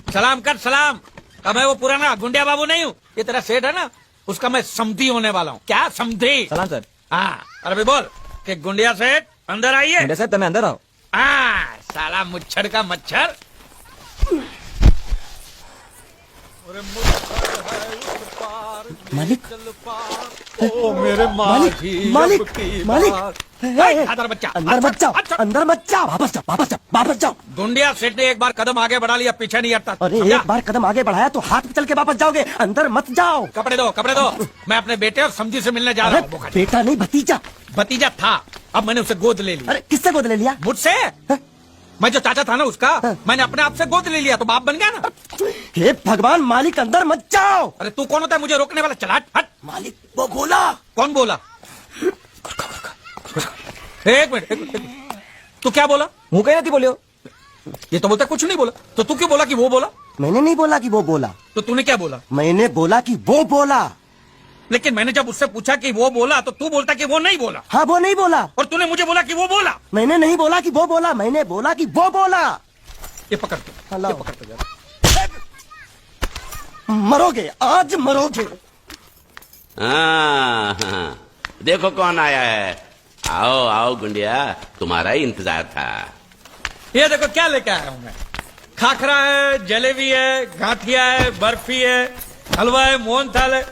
सलाम कर सलाम। अब मैं वो पुराना गुंडिया बाबू नहीं हूँ, ये तेरा सेठ है ना, उसका मैं समधी होने वाला हूँ। क्या समधी? सलाम सर। हाँ, अरे भी बोल कि गुंडिया सेठ अंदर आइए। गुंडिया साहब, તમે અંદર આવો। हाँ, साला मुच्छर का मच्छर। मालिक, ओ मेरे मालिक, मालिक, मालिक, खादर बच्चा, अंदर मत जाओ, अंदर मत जाओ, वापस जाओ, वापस जाओ, वापस जाओ। गुंडिया सेठ ने एक बार कदम आगे बढ़ा लिया, पीछे नहीं हटता। अरे समझा? एक बार कदम आगे बढ़ाया तो हाथ पे चल के वापस जाओगे, अंदर मत जाओ। कपड़े दो, कपड़े दो। मैं अपने बेटे और समझी से मिलने जा रहा हूँ। अरे बेटा नहीं, भतीजा। भतीजा था, अब मैंने उसे गोद ले लिया। अरे किससे गोद ले लिया? मुझसे? मैं जो चाचा था ना उसका, मैंने अपने आप से गोद ले लिया तो बाप बन गया ना। हे भगवान, मालिक अंदर मत जाओ। अरे तू कौन होता है मुझे रोकने वाला? चला हट, हट। मालिक वो बोला। कौन बोला? एक मिनट, एक मिनट। तू क्या बोला? હું કઈ નથી બોલ્યો। ये तो बोलता कुछ नहीं बोला, तो तू क्यों बोला कि वो बोला? मैंने नहीं बोला कि वो बोला, तो तूने क्या बोला? मैंने बोला कि वो बोला। लेकिन मैंने जब उससे पूछा कि वो बोला तो तू बोलता कि वो नहीं बोला, हाँ वो नहीं बोला। और तूने मुझे बोला कि वो बोला। मैंने नहीं बोला कि वो बोला, मैंने बोला कि वो बोला। ये पकड़ तू, हेलो। ये पकड़ तू यार। मरोगे, आज मरोगे। हाँ, देखो कौन आया है। आओ आओ गुंडिया, तुम्हारा ही इंतजार था। ये देखो क्या लेके आया हूं मैं। खाखरा है, जलेबी है, गांठिया है, बर्फी है, हलवा है, मोहनथाल है।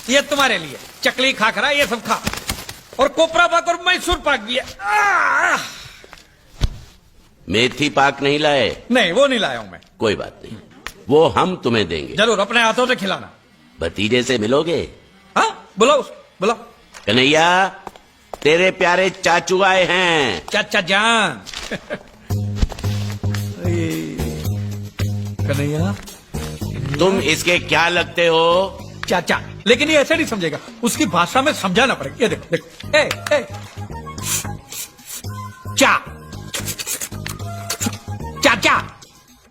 ये तुम्हारे लिए चकली, खाखरा, ये सब खा। और कोपरा पाक और मैसूर पाक भी है। मेथी पाक नहीं लाए? नहीं, वो नहीं लाया हूं मैं। कोई बात नहीं, वो हम तुम्हें देंगे। जरूर, अपने हाथों से खिलाना। भतीजे से मिलोगे? हाँ, बुलाओ, बुलाओ। कन्हैया, तेरे प्यारे चाचू आए हैं। चाचा जान। कन्हैया, तुम इसके क्या लगते हो? चाचा। लेकिन ये ऐसे नहीं समझेगा, उसकी भाषा में समझाना पड़ेगा। ये देखो, देखो। ए, ए। चा चाचा,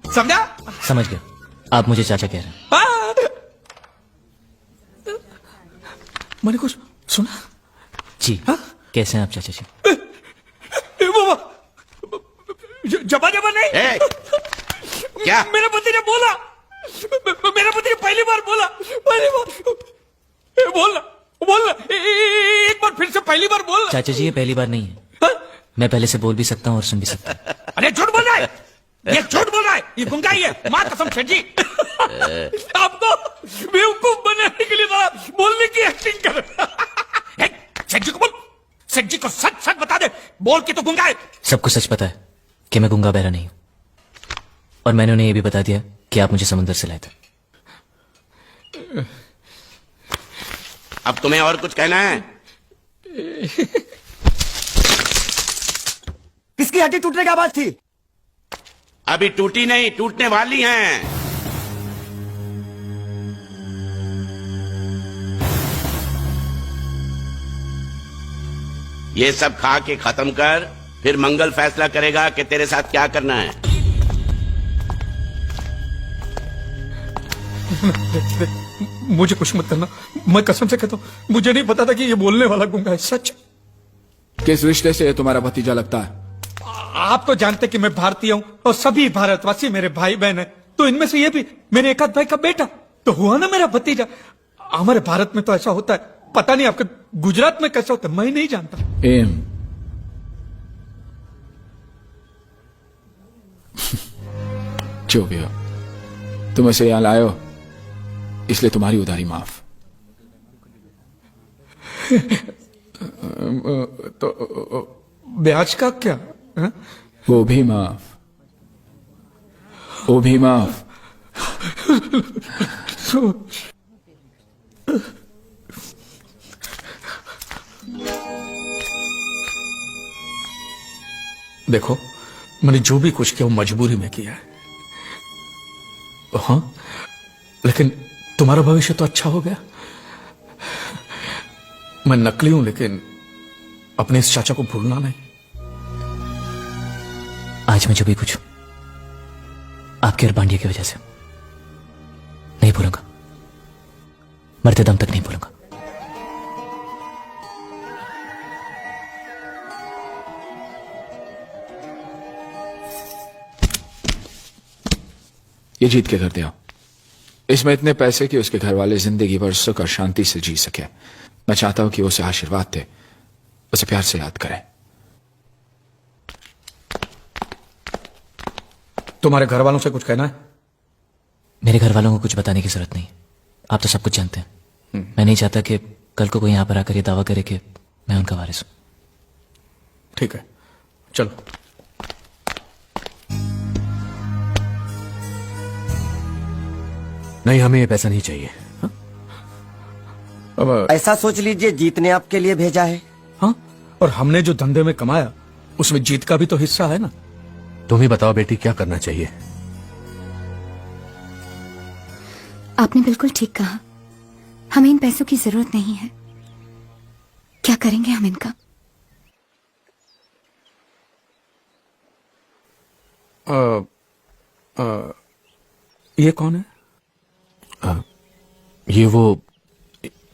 समझा? समझ गया, आप मुझे चाचा कह रहे हैं। हाँ। मैंने कुछ सुना? जी। हाँ? कैसे हैं आप चाचा जी? जबा जबा नहीं। ए, क्या? मेरे पति ने बोला, मेरे पति ने पहली बार बोला, पहली बार बोलना, बोलना। एक बार फिर से पहली बार बोलना। चाचा जी, ये पहली बार नहीं है। हाँ? मैं पहले से बोल भी सकता हूँ और सुन भी सकता हूँ। अरे झूठ बोल रहा है, ये झूठ बोल रहा है, ये गुंगा ही है। माँ कसम सेठ जी, आपको बेवकूफ बनाने के लिए जरा बोलने की एक्टिंग कर। सेठ जी को बोल, सेठ जी को सच सच बता दे, बोल कि तू गुंगा है। सबको सच पता है कि मैं गूंगा बहरा नहीं हूँ, और मैंने उन्हें ये भी बता दिया कि आप मुझे समुद्र से लाए थे। अब तुम्हें और कुछ कहना है? किसकी हड्डी टूटने की आवाज थी? अभी टूटी नहीं, टूटने वाली हैं। ये सब खा के खत्म कर, फिर मंगल फैसला करेगा कि तेरे साथ क्या करना है। मुझे कुछ मत करना, मैं कसम से कहता हूँ, मुझे नहीं पता था कि ये बोलने वाला गुंगा है। सच। किस रिश्ते से तुम्हारा भतीजा लगता है? आप तो जानते कि मैं भारतीय हूँ और सभी भारतवासी मेरे भाई बहन है, तो इनमें से ये भी मेरे एक आध भाई का बेटा तो हुआ ना मेरा भतीजा। हमारे भारत में तो ऐसा होता है, पता नहीं आपके गुजरात में कैसा होता है, मैं नहीं जानता। एम जो भी हो, तुम इसे यहां लाए हो, इसलिए तुम्हारी उधारी माफ। तो ब्याज का क्या? हा? वो भी माफ, वो भी माफ। देखो, मैंने जो भी कुछ किया वो मजबूरी में किया है। हाँ, लेकिन तुम्हारा भविष्य तो अच्छा हो गया। मैं नकली हूं, लेकिन अपने इस चाचा को भूलना नहीं। आज मैं जो भी कुछ हूं, आपके और बांडिया की वजह से नहीं भूलूंगा, मरते दम तक नहीं भूलूंगा। ये जीत के घर दे आओ। इसमें इतने पैसे कि उसके घर वाले जिंदगी भर सुख और शांति से जी सके। मैं चाहता हूं कि वो उसे आशीर्वाद दे, उसे प्यार से याद करे। तुम्हारे घर वालों से कुछ कहना है? मेरे घर वालों को कुछ बताने की जरूरत नहीं, आप तो सब कुछ जानते हैं। मैं नहीं चाहता कि कल को कोई यहां पर आकर ये दावा करे कि मैं उनका वारिस हूं। ठीक है, चलो। नहीं, हमें ये पैसा नहीं चाहिए। अब ऐसा सोच लीजिए जीत ने आपके लिए भेजा है। हाँ, और हमने जो धंधे में कमाया उसमें जीत का भी तो हिस्सा है ना। तुम ही बताओ बेटी, क्या करना चाहिए? आपने बिल्कुल ठीक कहा, हमें इन पैसों की जरूरत नहीं है। क्या करेंगे हम इनका? ये कौन है?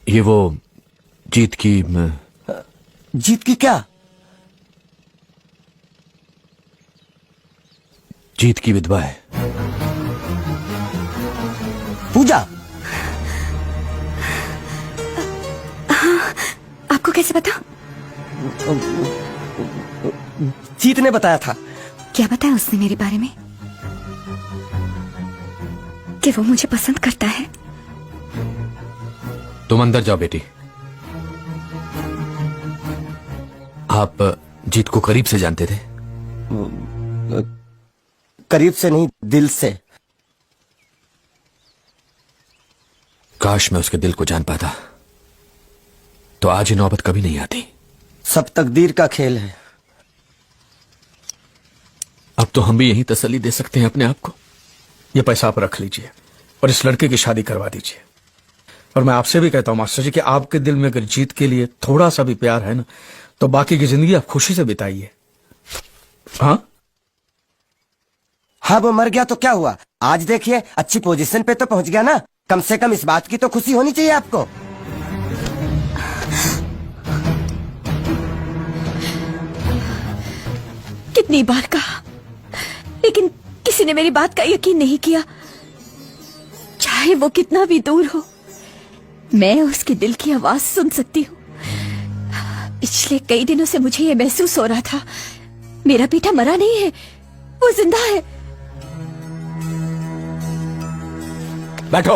ये वो जीत की जीत की क्या? जीत की विधवा है। पूजा। आपको कैसे पता? जीत ने बताया था। क्या बताया उसने मेरे बारे में? कि वो मुझे पसंद करता है। तुम अंदर जाओ बेटी। आप जीत को करीब से जानते थे? करीब से नहीं, दिल से। काश मैं उसके दिल को जान पाता, तो आज ये नौबत कभी नहीं आती। सब तकदीर का खेल है। अब तो हम भी यही तसल्ली दे सकते हैं अपने आप को। ये पैसा आप रख लीजिए और इस लड़के की शादी करवा दीजिए। और मैं आपसे भी कहता हूं मास्टर जी कि आपके दिल में अगर जीत के लिए थोड़ा सा भी प्यार है ना, तो बाकी की जिंदगी आप खुशी से बिताइए। हाँ हाँ, वो मर गया तो क्या हुआ? आज देखिए अच्छी पोजीशन पे तो पहुंच गया ना। कम से कम इस बात की तो खुशी होनी चाहिए आपको। कितनी बार कहा, लेकिन किसी ने मेरी बात का यकीन नहीं किया। चाहे वो कितना भी दूर हो, मैं उसके दिल की आवाज सुन सकती हूँ। पिछले कई दिनों से मुझे ये महसूस हो रहा था, मेरा बेटा मरा नहीं है, वो जिंदा है। बैठो।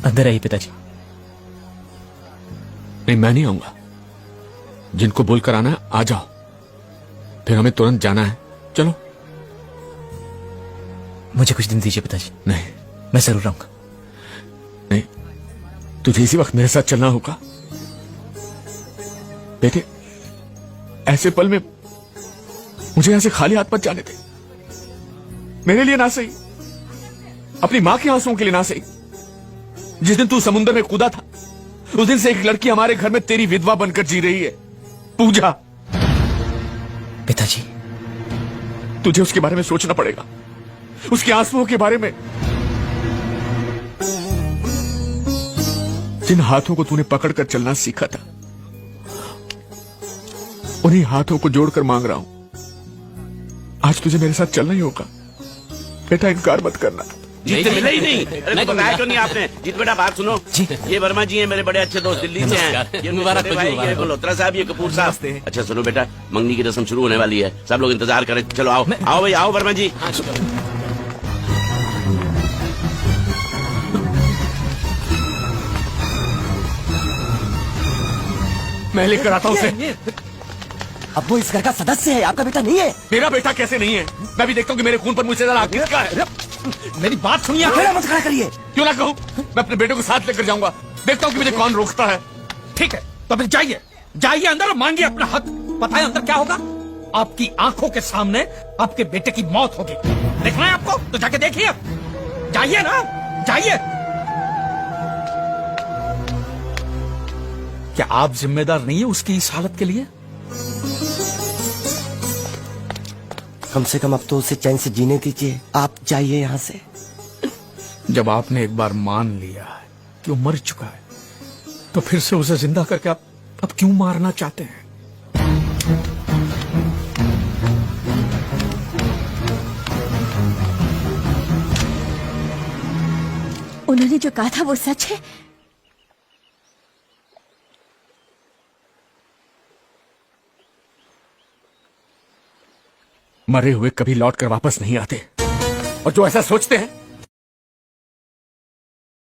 अंदर आइए पिताजी। नहीं, मैं नहीं आऊंगा। जिनको बोलकर आना है आ जाओ, फिर हमें तुरंत जाना है। चलो। मुझे कुछ दिन दीजिए पिताजी, नहीं मैं जरूर आऊंगा। नहीं, तुझे इसी वक्त मेरे साथ चलना होगा बेटे। ऐसे पल में मुझे यहां से खाली हाथ मत जाने दे। मेरे लिए ना सही, अपनी मां के आंसुओं के लिए ना सही। जिस दिन तू समुद्र में कूदा था, उस दिन से एक लड़की हमारे घर में तेरी विधवा बनकर जी रही है, पूजा। पिताजी, तुझे उसके बारे में सोचना पड़ेगा, उसके आंसुओं के बारे में। जिन हाथों को तूने पकड़कर चलना सीखा था, उन्हीं हाथों को जोड़कर मांग रहा हूं, आज तुझे मेरे साथ चलना ही होगा। बेटा, इनकार मत करना। जीत से मिला ही नहीं। अरे बताया क्यों नहीं आपने? जीत बेटा बात सुनो। ये वर्मा जी हैं, मेरे बड़े अच्छे दोस्त, दिल्ली से हैं। ये मुबारक भाई, ये मल्होत्रा साहब, ये कपूर साहब। अच्छा सुनो बेटा, मंगनी की रस्म शुरू होने वाली है, सब लोग इंतजार करें। चलो आओ आओ भाई, आओ वर्मा जी। मैं लेकर आता हूं उसे। अब वो इस घर का सदस्य है, आपका बेटा नहीं है। मेरा बेटा कैसे नहीं है? मैं भी देखता हूँ कि मेरे खून पर मुझसे ज्यादा किसका है। मेरी बात सुनिए। अकेला मत खड़ा करिए। क्यों ना कहूं, मैं अपने बेटे को साथ लेकर जाऊंगा। देखता हूँ कि मुझे कौन रोकता है। ठीक है, तो फिर जाइए, जाइए अंदर और मांगिए अपना हक। पता है अंदर क्या होगा? आपकी आंखों के सामने आपके बेटे की मौत होगी। देखना है आपको तो जाके देखिए। जाइए ना, जाइए। क्या आप जिम्मेदार नहीं है उसकी इस हालत के लिए? कम से कम अब तो उसे चैन से जीने दीजिए। आप जाइए यहाँ से। जब आपने एक बार मान लिया है कि वो मर चुका है, तो फिर से उसे जिंदा करके आप अब क्यों मारना चाहते हैं? उन्होंने जो कहा था वो सच है। मरे हुए कभी लौट कर वापस नहीं आते, और जो ऐसा सोचते हैं